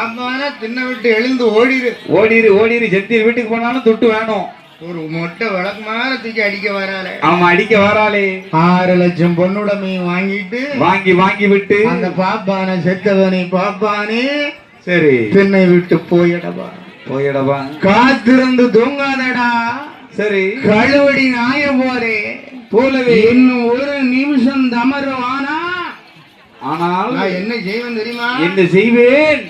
பாப்பான தின்ன விட்டு எழுந்து ஓடிரு ஓடிரு ஓடிரு செத்திரு வீட்டுக்கு போனாலும் துட்டு வேணும். ஒரு மொட்டை விளக்குமான தூக்கி அடிக்க வராளே. ஆமா அடிக்க வராளே. 6 லட்சம் பொண்ணுடமையும் வாங்கிட்டு வாங்கி விட்டு அந்த பாப்பான செத்தவனை பாப்பானே சரி திண்ணை விட்டு போயிடவா காத்திருந்து தூங்காதடா. சரி கழுவடி நாய போலவே இன்னும் ஒரு நிமிஷம் தமரும். ஆனால் நான் என்ன செய்வேன் தெரியுமா? என்ன செய்வேன்?